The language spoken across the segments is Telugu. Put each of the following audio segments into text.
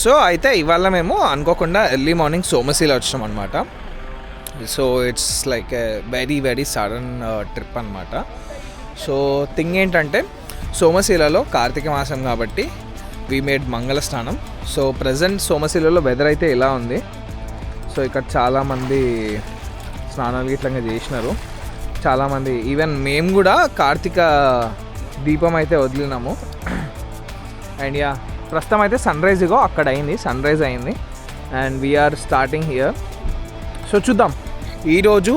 సో అయితే ఇవాళ మేము అనుకోకుండా ఎర్లీ మార్నింగ్ సోమశీల వచ్చినాం అనమాట. So it's like a very very sudden trip అనమాట. సో థింగ్ ఏంటంటే సోమశీలలో కార్తీక మాసం కాబట్టి వీ మేడ్ మంగళ స్నానం. సో ప్రజెంట్ సోమశీలలో వెదర్ అయితే ఇలా ఉంది. సో ఇక్కడ చాలామంది స్నానాలు ఇట్లా చేసినారు. చాలామంది ఈవెన్ మేము కూడా కార్తీక దీపం అయితే వదిలినాము. అండ్ యా ప్రస్తుతం అయితే సన్ రైజ్ ఇగో అక్కడ అయింది, సన్ రైజ్ అయింది and we're starting here. So చూద్దాం. ఈరోజు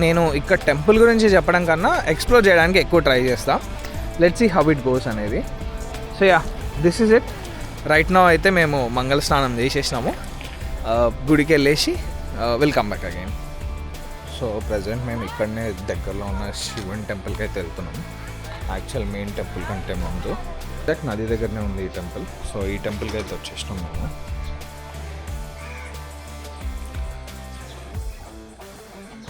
నేను ఇక్కడ టెంపుల్ గురించి చెప్పడం కన్నా ఎక్స్ప్లోర్ చేయడానికి ఎక్కువ ట్రై చేస్తా. Let's see how it goes అనేది. So yeah this is it. Right now అయితే మేము మంగళ స్నానం చేసేసినాము, గుడికి వెళ్ళేసి will come back again. So present మేము ఇక్కడనే దగ్గరలో ఉన్న శివుని టెంపుల్కి అయితే వెళ్తున్నాము. యాక్చువల్ మెయిన్ టెంపుల్ కంటే ముందు దట్ నది దగ్గరనే ఉంది ఈ టెంపుల్. సో ఈ టెంపుల్కి అయితే వచ్చేసినాం మేము.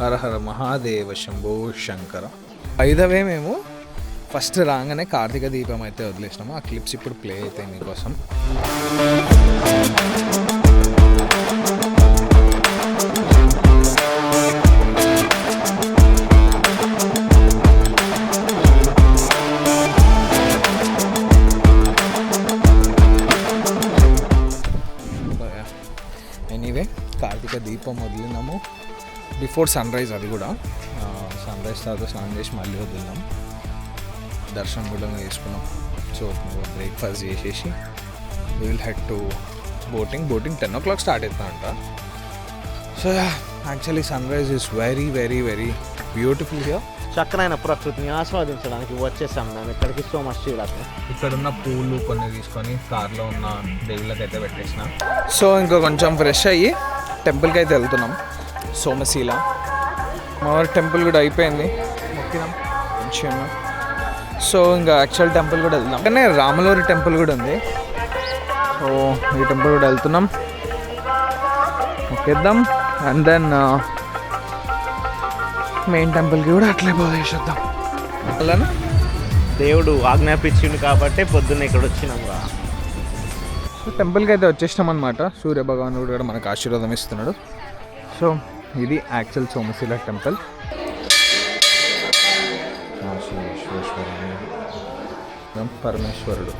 హర హర మహాదేవ శంభో శంకర. ఐదవే మేము ఫస్ట్ రాగానే కార్తీక దీపం అయితే వదిలేసినాము. ఆ క్లిప్స్ ఇప్పుడు ప్లే అవుతాయి మీకోసం. ఎనీవే కార్తీక దీపం వదిలినాము బిఫోర్ సన్ రైజ్. అది కూడా సన్ రైజ్ తర్వాత స్నానం చేసి మళ్ళీ వదిలినాం. దర్శనం కూడా చేసుకున్నాం. సో బ్రేక్ఫాస్ట్ చేసేసి will head to boating 10 o'clock start అవుతుందంట. So actually sunrise is very very very beautiful here. చక్కనైన ప్రకృతిని ఆస్వాదించడానికి వచ్చేసాం మేము ఇక్కడికి. సో మచ్ ఇక్కడ ఉన్న పూలు కొన్ని తీసుకొని కార్లో ఉన్న దేవుళ్ళకి అయితే పెట్టేసిన. సో ఇంకా కొంచెం ఫ్రెష్ అయ్యి టెంపుల్కి అయితే వెళ్తున్నాం. సోమశీల మా టెంపుల్ కూడా అయిపోయింది, మొక్కినాం మంచిగా. సో ఇంకా యాక్చువల్ టెంపుల్ కూడా వెళ్తున్నాం. కానీ రాములవారి టెంపుల్ కూడా ఉంది. సో ఈ టెంపుల్ కూడా వెళ్తున్నాం, మొక్కేద్దాం. అండ్ దెన్ మెయిన్ టెంపుల్కి కూడా అట్లే పోదేసేద్దాం. అలానా దేవుడు ఆజ్ఞాపించిండు కాబట్టి పొద్దున్న ఇక్కడ వచ్చినాం. సో టెంపుల్కి అయితే వచ్చేసినాం అనమాట. సూర్య భగవానుడు కూడా మనకు ఆశీర్వాదం ఇస్తున్నాడు. సో ఇది యాక్చువల్ సోమశీల టెంపుల్. పరమేశ్వరుడు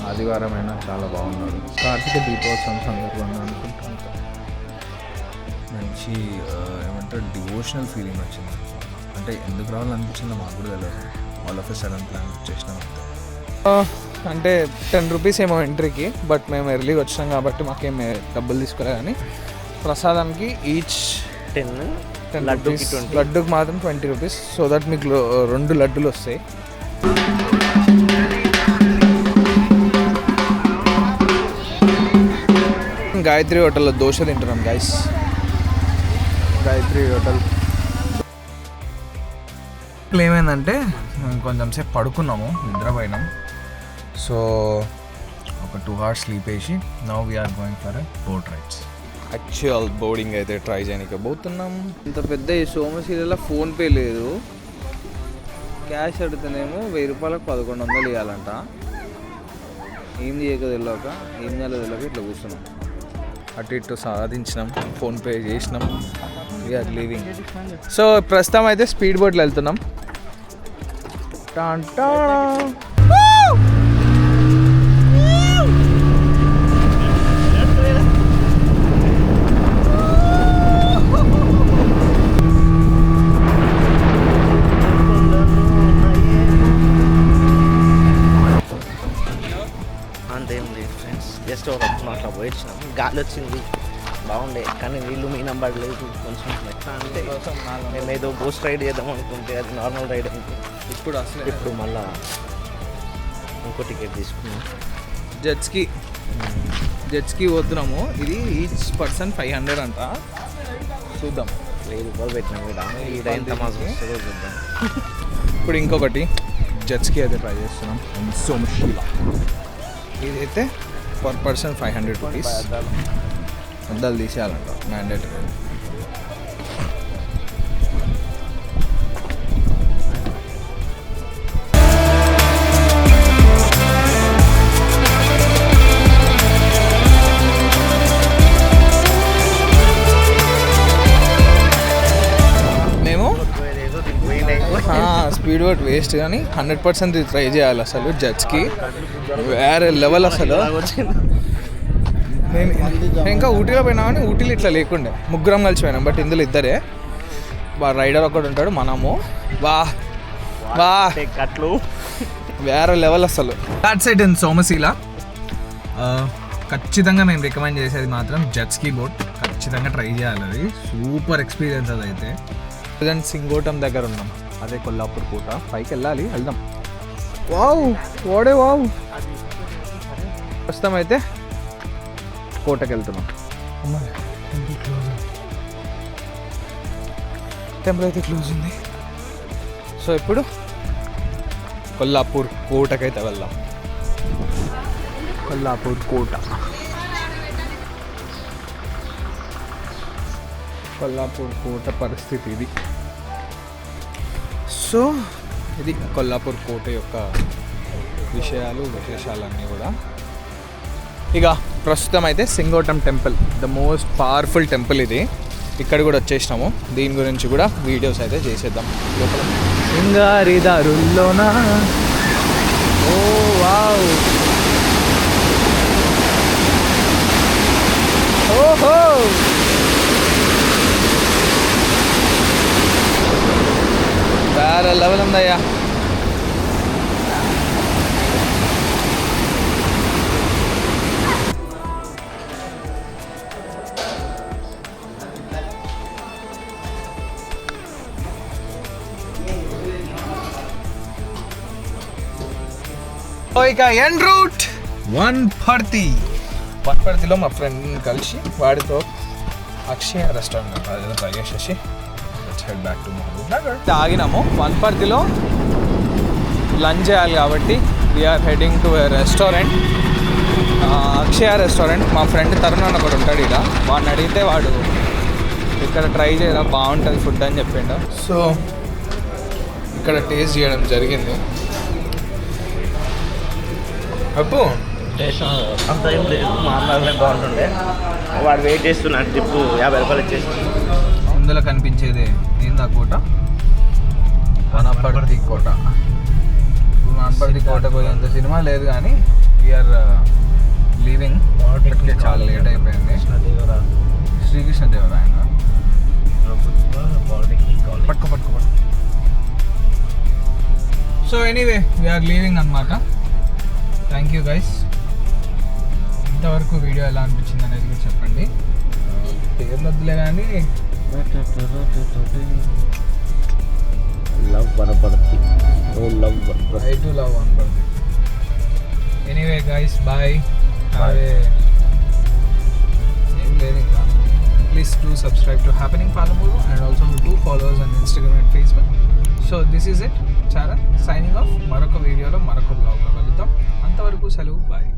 ఆదివారం అయినా చాలా బాగున్నాడు. కార్తీక దీపోత్సవం సందర్భంగా అనుకుంటాను మంచి ఏమంటారు డివోషనల్ ఫీలింగ్ వచ్చింది. అంటే ఎందుకు రావాలనిపించిందో మాకు కూడా తెలియదు. All of a sudden plan చేసినాం. అంటే 10 rupees ఏమో ఎంట్రీకి, బట్ మేము ఎర్లీగా వచ్చినాం కాబట్టి మాకేం డబ్బులు తీసుకోలే. కానీ ప్రసాదానికి ఈచ్ 10 లడ్డుకి మాత్రం 20 rupees. సో దట్ మీకు 2 లడ్డులు వస్తాయి. గాయత్రి హోటల్లో దోశ తింటున్నాం గైస్. గాయత్రి హోటల్ ఏమైందంటే కొంచెం సేపు పడుకున్నాము, నిద్రపోయినాం. సో ఒక 2 hours స్లీప్ వేసి now we're going for boat rides. Actual boarding అయితే ట్రై చేయడానికి పోతున్నాం. ఇంత పెద్ద ఈ సోమశీలలో ఫోన్పే లేదు. క్యాష్ అడుగుతానేమో 1000 రూపాయలకు 1100 ఇవ్వాలంట. ఏం చేయక తెలియక ఏం చేయాలో తెలియక ఇట్లా కూర్చున్నాం. అటు ఇటు సాధించినాం, ఫోన్పే చేసినాం. We're leaving. సో ప్రస్తుతం అయితే స్పీడ్ బోట్లో వెళ్తున్నాం. అంతేం లేదు ఫ్రెండ్స్, జస్ట్ అట్లా పోయించినాం. గాలి వచ్చింది బాగుండే, కానీ నీళ్ళు మీ నంబర్ లేదు. కొంచెం ఎట్లా అంటే మేము ఏదో బోస్ట్ రైడ్ చేద్దాం అనుకుంటే అది నార్మల్ రైడ్ అయింది. ఇప్పుడు మళ్ళీ ఇంకో టికెట్ తీసుకున్నాం. జెట్స్కి పోతున్నాము. ఇది ఈచ్ పర్సన్ 500 అంట. చూద్దాం. 1000 రూపాయలు పెట్టినాం. ఈడ ఎంత మాసం వస్తుందో చూద్దాం. ఇప్పుడు ఇంకొకటి జెట్స్కి అయితే ట్రై చేస్తున్నాం. సోమశీల ఇదైతే పర్ పర్సన్ 500 rupees. అద్దాలు తీసేయాలంట మ్యాండేటరీ. స్పీడ్ బోట్ వేస్ట్ కానీ 100% ఇది ట్రై చేయాలి అసలు. జడ్జ్కి వేరే లెవెల్ అసలు. నేను ఇంకా ఊటీలో పోయినా కానీ ఊటీలో ఇట్లా లేకుండే, ముగ్గురం కలిసి పోయినాం. బట్ ఇందులో ఇద్దరే, రైడర్ ఒకడు ఉంటాడు, మనము. వా వా కట్లు వేరే లెవెల్ అసలు. దాట్ సైడ్ ఇన్ సోమశీల ఖచ్చితంగా మేము రికమెండ్ చేసేది మాత్రం జెట్స్కీ బోట్. ఖచ్చితంగా ట్రై చేయాలి, అది సూపర్ ఎక్స్పీరియన్స్ అది అయితే. ప్రజెంట్ సింగోటం దగ్గర ఉన్నాం, అదే కొల్లాపూర్ కోట. పైకి వెళ్ళాలి, వెళ్దాం. వావ్ వాడే వావ్. ప్రస్తుతం అయితే కోటకి వెళ్తున్నాం. టెంపుల్ అయితే క్లోజ్ ఉంది. సో ఇప్పుడు కొల్లాపూర్ కోటకైతే వెళ్దాం. కొల్లాపూర్ కోట, కొల్లాపూర్ కోట పరిస్థితి ఇది. సో ఇది కొల్లాపూర్ కోట యొక్క విశేషాలన్నీ కూడా. ఇక ప్రస్తుతం అయితే Singotam temple, the most powerful temple ఇది. ఇక్కడ కూడా వచ్చేసినాము, దీని గురించి కూడా వీడియోస్ అయితే చేసేద్దాం. లోపల సింగారి దారుల్లోనా. ఓ వావ్, ఓహో వేరే లెవెల్ ఉందయ్యా. ఇక ఎండ్ రూట్ వన్పర్తిలో మా ఫ్రెండ్ని కలిసి వాడితో అక్షయ రెస్టారెంట్ అదేదో ట్రై చేసేసి head back to Mahabubnagar. ఆగినాము వన్పర్తిలో లంచ్ చేయాలి కాబట్టి we're heading to a restaurant, Akshaya restaurant. మా ఫ్రెండ్ తరుణ్ అని ఒకడు ఉంటాడు ఇక్కడ, వాడిని అడిగితే వాడు ఇక్కడ ట్రై చేయరా బాగుంటుంది ఫుడ్ అని చెప్పిండు. సో ఇక్కడ టేస్ట్ చేయడం జరిగింది. అప్పు అంత ఏం లేదు, మా అన్ననే బాగుంటుండే. వాడు వెయిట్ చేస్తున్నాడు, టిప్పు 50 రూపాయలు ఇచ్చేసి. ఇందులో కనిపించేది ఏందా కోట? వనపర్తి కోట. వనపర్తి కోట పోయేంత సినిమా లేదు కానీ వీఆర్ లీవింగ్. ఇప్పటికే చాలా లేట్ అయిపోయింది. శ్రీకృష్ణదేవరాయన పట్టుకో. సో ఎనీవే వీఆర్ లీవింగ్ అన్నమాట. Thank you guys. ఇంతవరకు వీడియో ఎలా అనిపించింది అనేది కూడా చెప్పండి. పేర్లు వద్దులే కానీ love Wanaparthy, I too love Wanaparthy. Anyway guys bye. ఏం లేదు ఇంకా. Please do subscribe to happening Palamuru and also do followers on Instagram and Facebook. So this is it Charan signing off. మరొక వీడియోలో మరొక బ్లాగ్లో కలుద్దాం. అంతవరకు సెలవు. బాయ్.